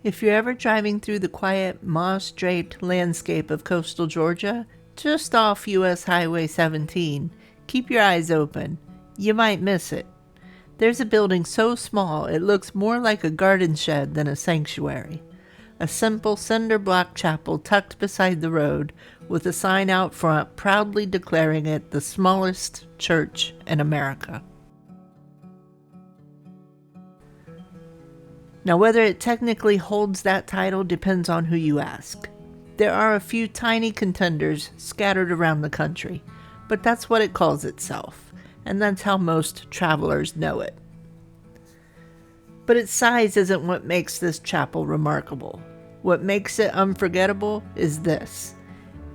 If you're ever driving through the quiet, moss-draped landscape of coastal Georgia, just off U.S. Highway 17, keep your eyes open. You might miss it. There's a building so small it looks more like a garden shed than a sanctuary. A simple cinder block chapel tucked beside the road with a sign out front proudly declaring it the smallest church in America. Now, whether it technically holds that title depends on who you ask. There are a few tiny contenders scattered around the country, but that's what it calls itself, and that's how most travelers know it. But its size isn't what makes this chapel remarkable. What makes it unforgettable is this.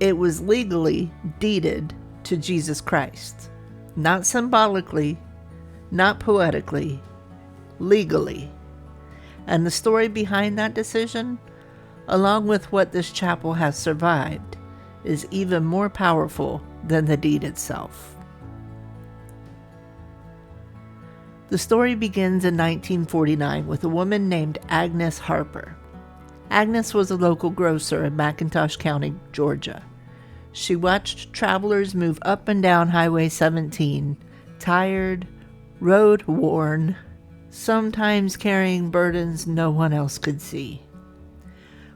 It was legally deeded to Jesus Christ. Not symbolically, not poetically, legally. And the story behind that decision, along with what this chapel has survived, is even more powerful than the deed itself. The story begins in 1949 with a woman named Agnes Harper. Agnes was a local grocer in McIntosh County, Georgia. She watched travelers move up and down Highway 17, tired, road-worn, sometimes carrying burdens no one else could see.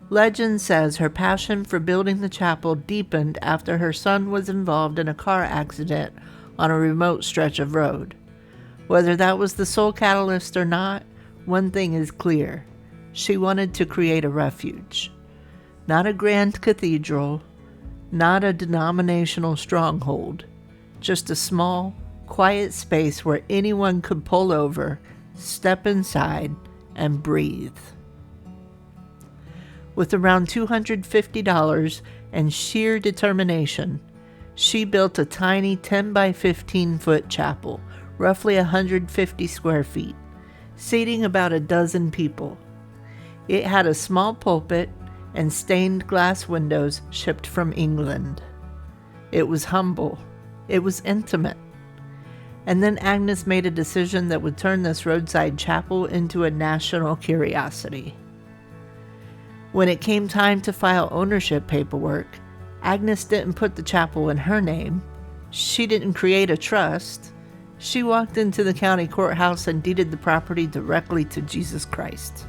Legend says her passion for building the chapel deepened after her son was involved in a car accident on a remote stretch of road. Whether that was the sole catalyst or not, one thing is clear. She wanted to create a refuge. Not a grand cathedral, not a denominational stronghold, just a small, quiet space where anyone could pull over, step inside, and breathe. With around $250 and sheer determination, she built a tiny 10 by 15 foot chapel, roughly 150 square feet, seating about a dozen people. It had a small pulpit and stained glass windows shipped from England. It was humble. It was intimate. And then Agnes made a decision that would turn this roadside chapel into a national curiosity. When it came time to file ownership paperwork, Agnes didn't put the chapel in her name. She didn't create a trust. She walked into the county courthouse and deeded the property directly to Jesus Christ.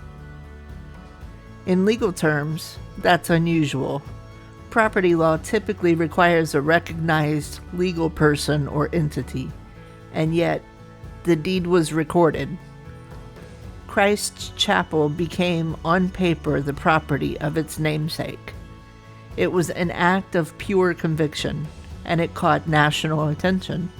In legal terms, that's unusual. Property law typically requires a recognized legal person or entity. And yet, the deed was recorded. Christ's Chapel became, on paper, the property of its namesake. It was an act of pure conviction, and it caught national attention.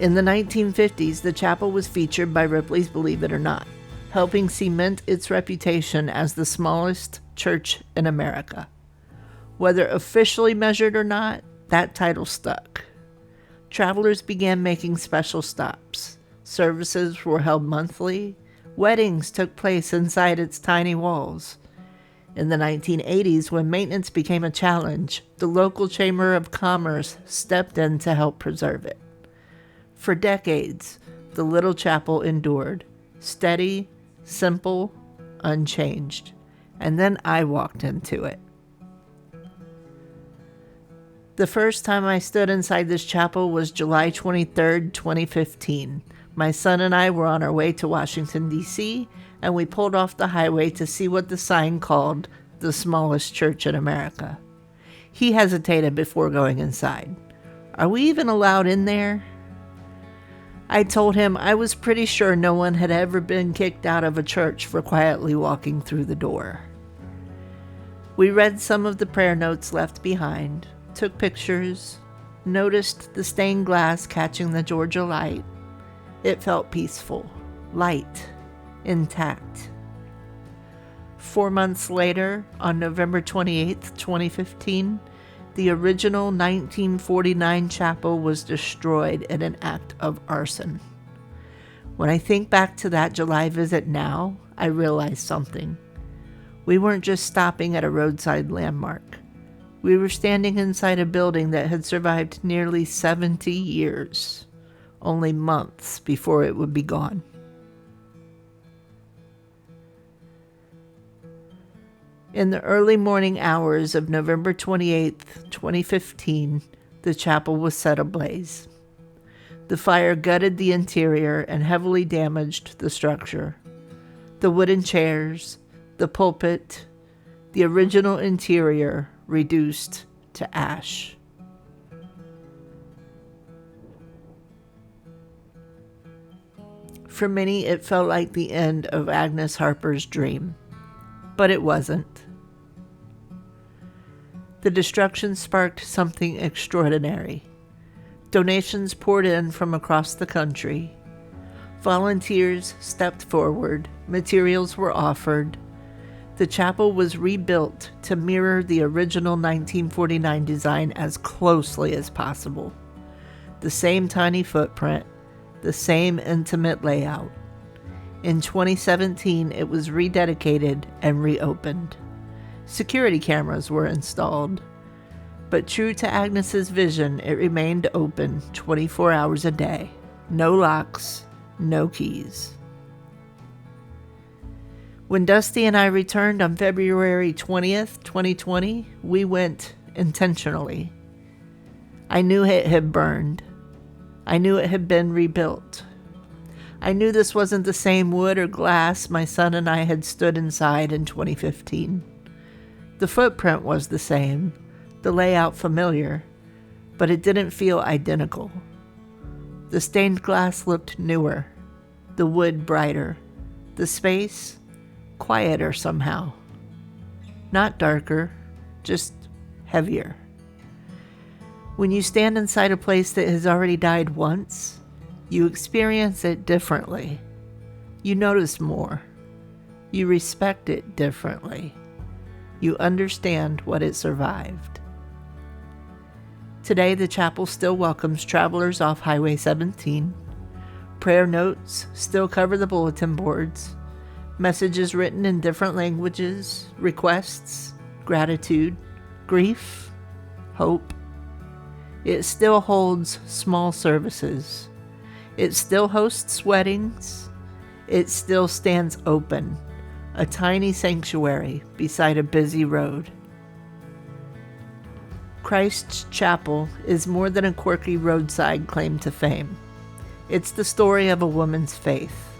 In the 1950s, the chapel was featured by Ripley's Believe It or Not, helping cement its reputation as the smallest church in America. Whether officially measured or not, that title stuck. Travelers began making special stops. Services were held monthly. Weddings took place inside its tiny walls. In the 1980s, when maintenance became a challenge, the local Chamber of Commerce stepped in to help preserve it. For decades, the little chapel endured, steady, simple, unchanged. And then I walked into it. The first time I stood inside this chapel was July 23, 2015. My son and I were on our way to Washington, D.C., and we pulled off the highway to see what the sign called the smallest church in America. He hesitated before going inside. Are we even allowed in there? I told him I was pretty sure no one had ever been kicked out of a church for quietly walking through the door. We read some of the prayer notes left behind, took pictures, noticed the stained glass catching the Georgia light. It felt peaceful, light, intact. 4 months later, on November 28, 2015, the original 1949 chapel was destroyed in an act of arson. When I think back to that July visit now, I realize something. We weren't just stopping at a roadside landmark. We were standing inside a building that had survived nearly 70 years, only months before it would be gone. In the early morning hours of November 28th, 2015, the chapel was set ablaze. The fire gutted the interior and heavily damaged the structure. The wooden chairs, the pulpit, the original interior reduced to ash. For many, it felt like the end of Agnes Harper's dream, but it wasn't. The destruction sparked something extraordinary. Donations poured in from across the country. Volunteers stepped forward. Materials were offered. The chapel was rebuilt to mirror the original 1949 design as closely as possible. The same tiny footprint, the same intimate layout. In 2017, it was rededicated and reopened. Security cameras were installed. But true to Agnes's vision, it remained open 24 hours a day. No locks, no keys. When Dusty and I returned on February 20th, 2020, we went intentionally. I knew it had burned. I knew it had been rebuilt. I knew this wasn't the same wood or glass my son and I had stood inside in 2015. The footprint was the same, the layout familiar, but it didn't feel identical. The stained glass looked newer, the wood brighter, the space quieter somehow. Not darker, just heavier. When you stand inside a place that has already died once, you experience it differently. You notice more. You respect it differently. You understand what it survived. Today, the chapel still welcomes travelers off Highway 17. Prayer notes still cover the bulletin boards. Messages written in different languages, requests, gratitude, grief, hope. It still holds small services. It still hosts weddings. It still stands open, a tiny sanctuary beside a busy road. Christ's Chapel is more than a quirky roadside claim to fame. It's the story of a woman's faith.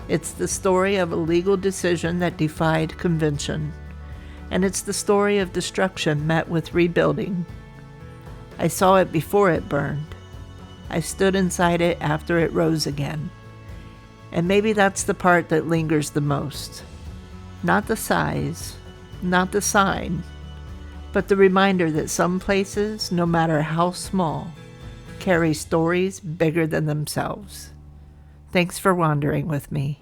It's the story of a legal decision that defied convention. And it's the story of destruction met with rebuilding. I saw it before it burned. I stood inside it after it rose again. And maybe that's the part that lingers the most. Not the size, not the sign, but the reminder that some places, no matter how small, carry stories bigger than themselves. Thanks for wandering with me.